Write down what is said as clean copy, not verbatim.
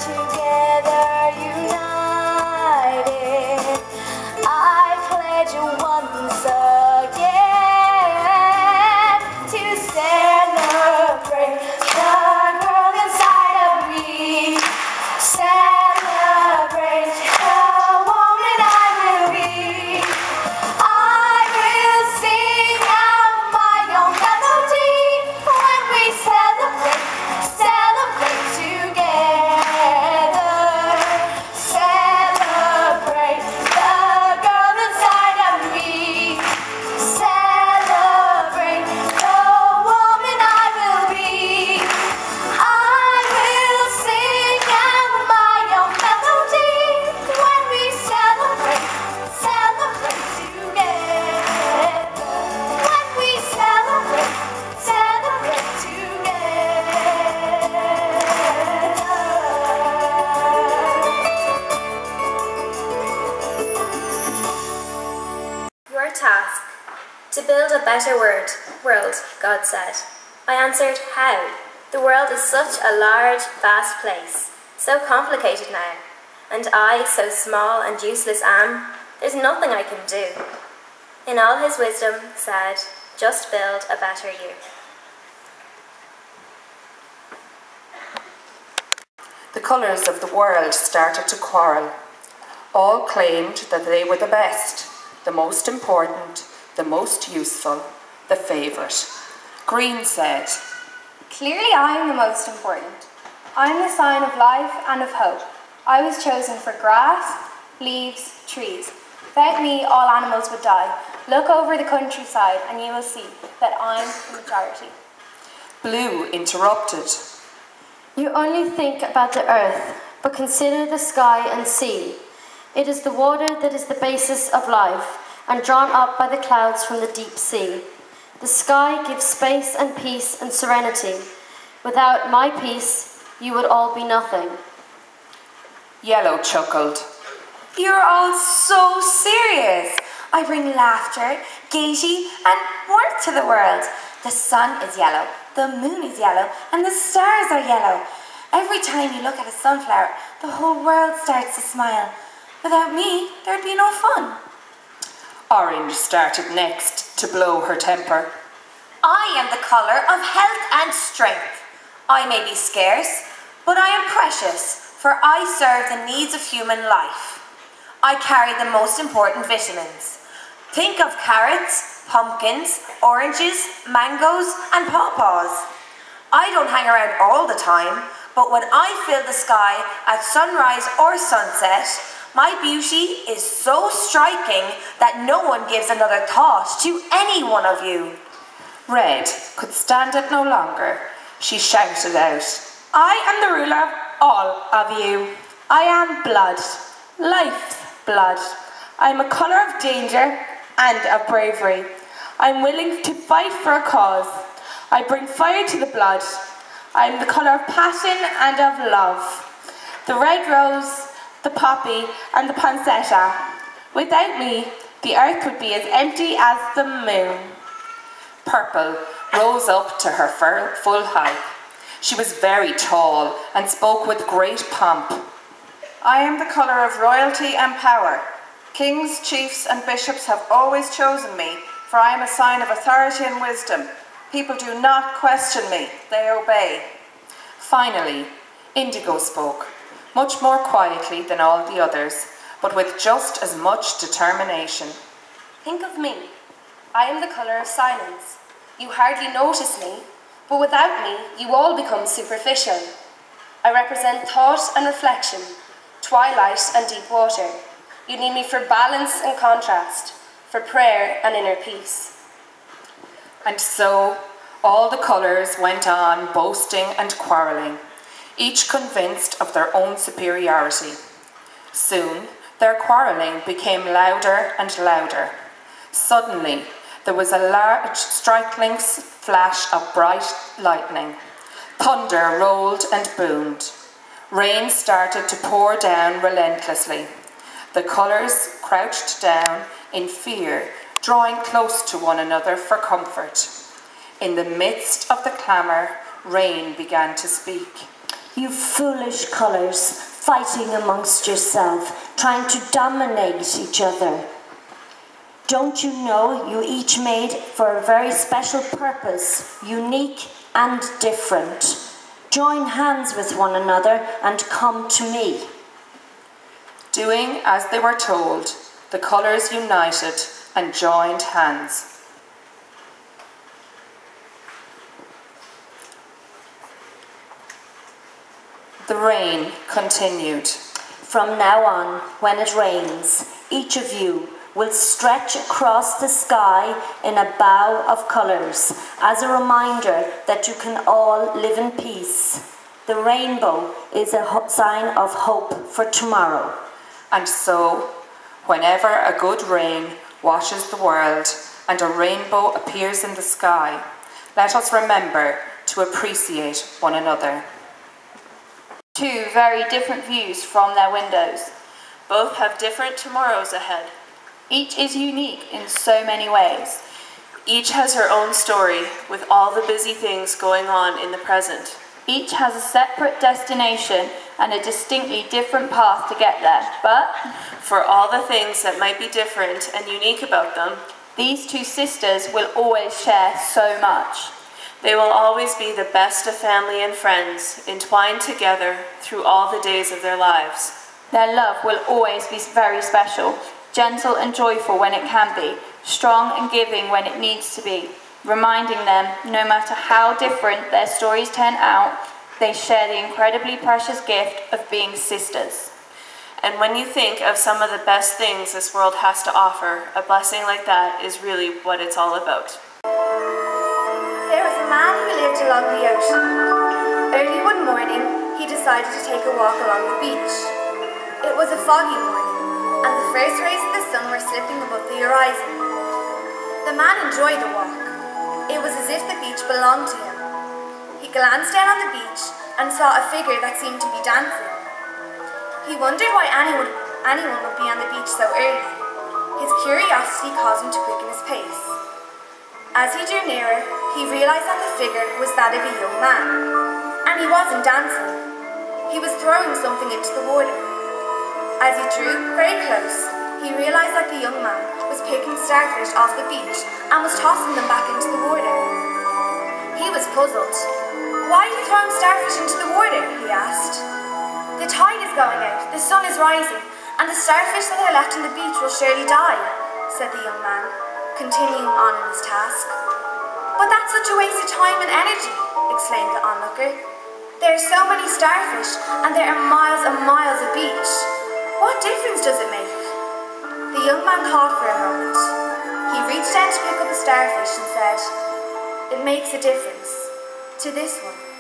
together united, I pledge once again to celebrate the girl inside of me, celebrate the woman I will be. I will sing out my own melody when we celebrate together. Celebrate the girl inside of me. Celebrate the woman I will be. I will sing out my own melody when we celebrate together. When we celebrate Your task, to build a better world, God said. I answered, how? The world is such a large, vast place, so complicated now, and I, so small and useless am, there's nothing I can do. In all his wisdom, said, just build a better you. The colours of the world started to quarrel. All claimed that they were the best, the most important, the most useful, the favourite. Green said, clearly I am the most important. I am the sign of life and of hope. I was chosen for grass, leaves, trees. Without me, all animals would die. Look over the countryside and you will see that I'm the majority. Blue interrupted. You only think about the earth, but consider the sky and sea. It is the water that is the basis of life, and drawn up by the clouds from the deep sea. The sky gives space and peace and serenity. Without my peace, you would all be nothing. Yellow chuckled. You're all so serious. I bring laughter, gaiety, and warmth to the world. The sun is yellow, the moon is yellow, and the stars are yellow. Every time you look at a sunflower, the whole world starts to smile. Without me, there'd be no fun. Orange started next to blow her temper. I am the colour of health and strength. I may be scarce, but I am precious, for I serve the needs of human life. I carry the most important vitamins. Think of carrots, pumpkins, oranges, mangoes, and pawpaws. I don't hang around all the time, but when I fill the sky at sunrise or sunset, my beauty is so striking that no one gives another thought to any one of you. Red could stand it no longer. She shouted out, I am the ruler of all of you. I am blood, life's blood. I am a colour of danger and of bravery. I am willing to fight for a cause. I bring fire to the blood. I am the colour of passion and of love. The red rose, the poppy, and the poinsettia. Without me, the earth would be as empty as the moon. Purple rose up to her full height. She was very tall and spoke with great pomp. I am the colour of royalty and power. Kings, chiefs, and bishops have always chosen me, for I am a sign of authority and wisdom. People do not question me, they obey. Finally, Indigo spoke, much more quietly than all the others, but with just as much determination. Think of me. I am the colour of silence. You hardly notice me, but without me, you all become superficial. I represent thought and reflection, twilight and deep water. You need me for balance and contrast, for prayer and inner peace. And so all the colours went on boasting and quarrelling, each convinced of their own superiority. Soon their quarrelling became louder and louder. Suddenly there was a large striking flash of bright lightning. Thunder rolled and boomed. Rain started to pour down relentlessly. The colours crouched down in fear, drawing close to one another for comfort. In the midst of the clamour, Rain began to speak. You foolish colours, fighting amongst yourself, trying to dominate each other. Don't you know you each made for a very special purpose, unique and different? Join hands with one another and come to me. Doing as they were told, the colours united and joined hands. The rain continued. From now on, when it rains, each of you will stretch across the sky in a bow of colours as a reminder that you can all live in peace. The rainbow is a sign of hope for tomorrow. And so, whenever a good rain washes the world and a rainbow appears in the sky, let us remember to appreciate one another. Two very different views from their windows. Both have different tomorrows ahead. Each is unique in so many ways. Each has her own story with all the busy things going on in the present. Each has a separate destination and a distinctly different path to get there, but for all the things that might be different and unique about them, these two sisters will always share so much. They will always be the best of family and friends, entwined together through all the days of their lives. Their love will always be very special, gentle and joyful when it can be, strong and giving when it needs to be, reminding them, no matter how different their stories turn out, they share the incredibly precious gift of being sisters. And when you think of some of the best things this world has to offer, a blessing like that is really what it's all about. There was a man who lived along the ocean. Early one morning, he decided to take a walk along the beach. It was a foggy morning, and the first rays of the sun were slipping above the horizon. The man enjoyed the walk. It was as if the beach belonged to him. He glanced down on the beach and saw a figure that seemed to be dancing. He wondered why anyone would be on the beach so early. His curiosity caused him to quicken his pace. As he drew nearer, he realized that the figure was that of a young man. And he wasn't dancing. He was throwing something into the water. As he drew very close, he realized that the young man was picking starfish off the beach and was tossing them back into the water. He was puzzled. "Why are you throwing starfish into the water?" he asked. "The tide is going out, the sun is rising, and the starfish that are left on the beach will surely die," said the young man, continuing on in his task. "But that's such a waste of time and energy," exclaimed the onlooker. "There are so many starfish, and there are miles and miles of beach. What difference does it make?" The young man thought for a moment. He reached down to pick up a starfish and said, "It makes a difference. To this one."